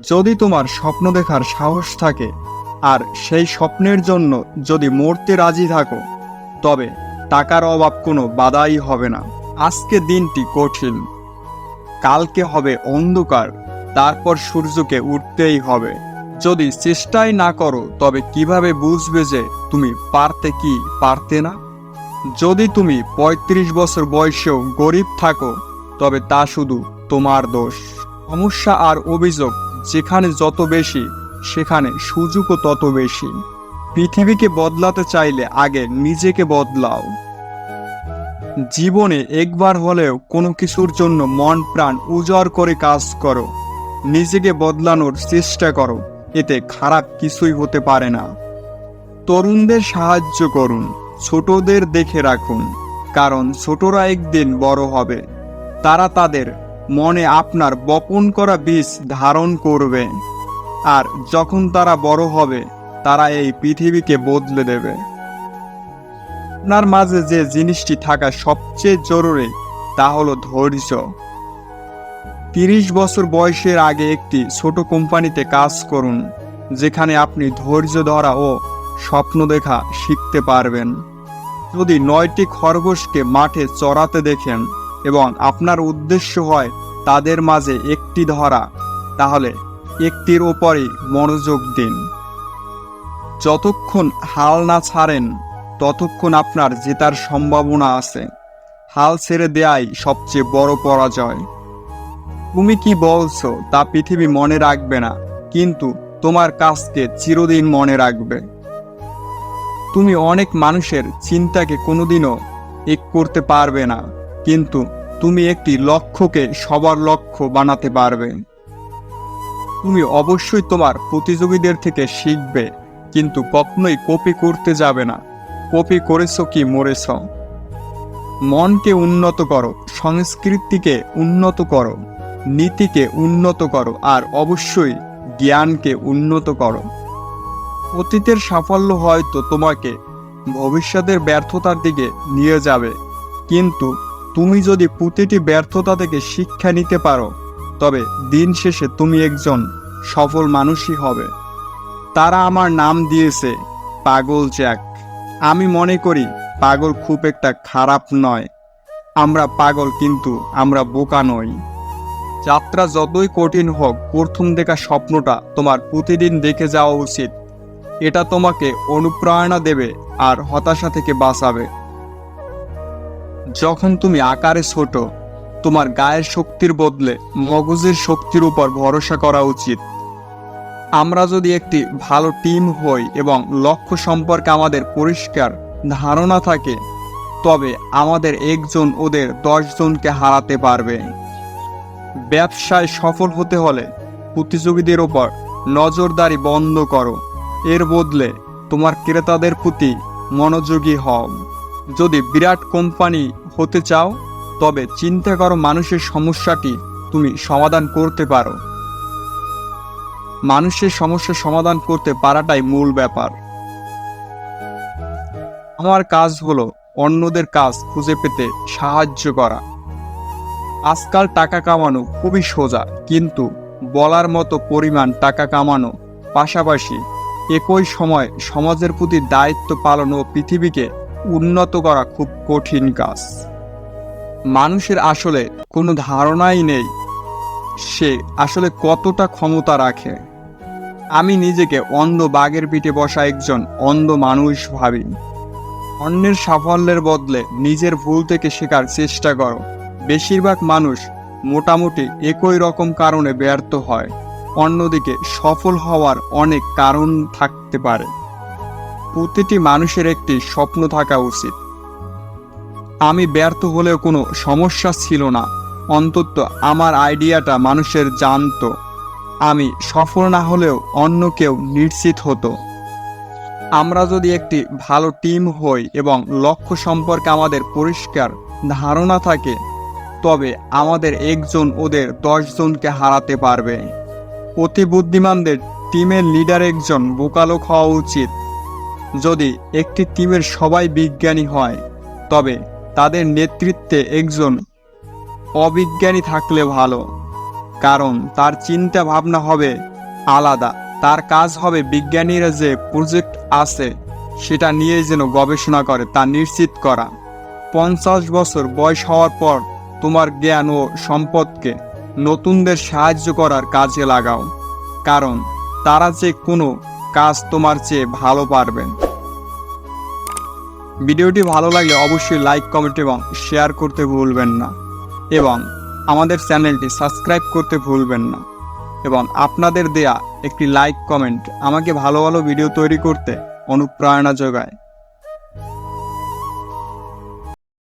যদি তোমার স্বপ্ন দেখার সাহস থাকে আর সেই স্বপ্নের জন্য যদি মরতে রাজি থাকো, তবে টাকার অভাব কোনো বাধাই হবে না। আজকে দিনটি কঠিন, কালকে হবে অন্ধকার, তারপর সূর্যকে উঠতেই হবে। যদি চেষ্টাই না করো তবে কিভাবে বুঝবে যে তুমি পারতে কি পারতে না? যদি তুমি ৩৫ বছর বয়সেও গরিব থাকো, তবে তা শুধু তোমার দোষ। সমস্যা আর অভিযোগ যেখানে যত বেশি, সেখানে সুযোগও তত বেশি। পৃথিবীকে বদলাতে চাইলে আগে নিজেকে বদলাও। জীবনে একবার হলেও কোনো কিছুর জন্য মন প্রাণ উজাড় করে কাজ করো। নিজেকে বদলানোর চেষ্টা করো, এতে খারাপ কিছুই হতে পারে না। তরুণদের সাহায্য করুন, ছোটদের দেখে রাখুন, কারণ ছোটরা একদিন বড় হবে। তারা তাদের মনে আপনার বপন করা বীজ ধারণ করবে, আর যখন তারা বড় হবে তারা এই পৃথিবীকে বদলে দেবে। আপনার মাঝে যে জিনিসটি থাকা সবচেয়ে জরুরি তা হলো ধৈর্য। ৩০ বছর বয়সের আগে একটি ছোট কোম্পানিতে কাজ করুন, যেখানে আপনি ধৈর্য ধরা ও স্বপ্ন দেখা শিখতে পারবেন। যদি ৯টি খরগোশকে মাঠে চড়াতে দেখেন এবং আপনার উদ্দেশ্য হয় তাদের মাঝে একটি ধরা, তাহলে একটির ওপরই মনোযোগ দিন। যতক্ষণ হাল না ছাড়েন ততক্ষণ আপনার জেতার সম্ভাবনা আছে। হাল ছেড়ে দেয়াই সবচেয়ে বড় পরাজয়। তুমি কি বলছো তা পৃথিবী মনে রাখবে না, কিন্তু তোমার কাজকে চিরদিন মনে রাখবে। তুমি অনেক মানুষের চিন্তাকে কোনোদিনও এক করতে পারবে না, কিন্তু তুমি একটি লক্ষ্যকে সবার লক্ষ্য বানাতে পারবে। তুমি অবশ্যই তোমার প্রতিযোগীদের থেকে শিখবে, কিন্তু কখনোই কপি করতে যাবে না। কপি করেছো কি মরেছ। মনকে উন্নত করো, সংস্কৃতিকে উন্নত করো, নীতিকে উন্নত করো, আর অবশ্যই জ্ঞানকে উন্নত করো। অতীতের সাফল্য হয়তো তোমাকে ভবিষ্যতের ব্যর্থতার দিকে নিয়ে যাবে, কিন্তু তুমি যদি প্রতিটি ব্যর্থতা থেকে শিক্ষা নিতে পারো, তবে দিন শেষে তুমি একজন সফল মানুষই হবে। তারা আমার নাম দিয়েছে পাগল জ্যাক। আমি মনে করি পাগল খুব একটা খারাপ নয়। আমরা পাগল, কিন্তু আমরা বোকা নই। যাত্রা যতই কঠিন হোক, প্রথম দেখা স্বপ্নটা তোমার প্রতিদিন দেখে যাওয়া উচিত। এটা তোমাকে অনুপ্রেরণা দেবে আর হতাশা থেকে বাঁচাবে। যখন তুমি আকারে ছোট, তোমার গায়ের শক্তির বদলে মগজের শক্তির উপর ভরসা করা উচিত। আমরা যদি একটি ভালো টিম হই এবং লক্ষ্য সম্পর্কে আমাদের পরিষ্কার ধারণা থাকে, তবে আমাদের একজন ওদের 10 জনকে হারাতে পারবে। ব্যবসায় সফল হতে হলে প্রতিযোগীদের ওপর নজরদারি বন্ধ করো, এর বদলে তোমার ক্রেতাদের প্রতি মনোযোগী হও। যদি বিরাট কোম্পানি হতে চাও, তবে চিন্তা করো মানুষের সমস্যাটি তুমি সমাধান করতে পারো। মানুষের সমস্যা সমাধান করতে পারাটাই মূল ব্যাপার। আমার কাজ হলো অন্যদের কাজ খুঁজে পেতে সাহায্য করা। আজকাল টাকা কামানো খুবই সোজা, কিন্তু বলার মতো পরিমাণ টাকা কামানো, পাশাপাশি একই সময় সমাজের প্রতি দায়িত্ব পালন ও পৃথিবীকে উন্নত করা খুব কঠিন কাজ। মানুষের আসলে কোনো ধারণাই নেই সে আসলে কতটা ক্ষমতা রাখে। আমি নিজেকে অন্ধ বাঘের পিঠে বসা একজন অন্ধ মানুষ ভাবি। অন্যের সাফল্যের বদলে নিজের ভুল থেকে শেখার চেষ্টা করো। বেশিরভাগ মানুষ মোটামুটি একই রকম কারণে ব্যর্থ হয়। অন্যদিকে সফল হওয়ার অনেক কারণ থাকতে পারে। প্রতিটি মানুষের একটি স্বপ্ন থাকা উচিত। আমি ব্যর্থ হলেও কোনো সমস্যা ছিল না, অন্তত আমার আইডিয়াটা মানুষের জানতো। আমি সফল না হলেও অন্য কেউ নিশ্চিত হতো। আমরা যদি একটি ভালো টিম হই এবং লক্ষ্য সম্পর্কে আমাদের পরিষ্কার ধারণা থাকে, তবে আমাদের একজন ওদের 10 জনকে হারাতে পারবে। অতি বুদ্ধিমানদের টিমের লিডার একজন বোকা লোক হওয়া উচিত। যদি একটি টিমের সবাই বিজ্ঞানী হয়, তবে তাদের নেতৃত্বে একজন অবিজ্ঞানী থাকলে ভালো। কারণ তার চিন্তা ভাবনা হবে আলাদা। তার কাজ হবে বিজ্ঞানীরা যে প্রজেক্ট আছে সেটা নিয়েই যেন গবেষণা করে তা নিশ্চিত করা। 50 বছর বয়স হওয়ার পর তোমার জ্ঞান ও সম্পদকে নতুনদের সাহায্য করার কাজে লাগাও, কারণ তারা যে কোনো কাজ তোমার চেয়ে ভালো পারবেন। ভিডিওটি ভালো লাগলে অবশ্যই লাইক, কমেন্ট এবং শেয়ার করতে ভুলবেন না, এবং আমাদের চ্যানেলটি সাবস্ক্রাইব করতে ভুলবেন না। এবং আপনাদের দেয়া একটি লাইক, কমেন্ট আমাকে ভালো ভালো ভিডিও তৈরি করতে অনুপ্রেরণা যোগায়।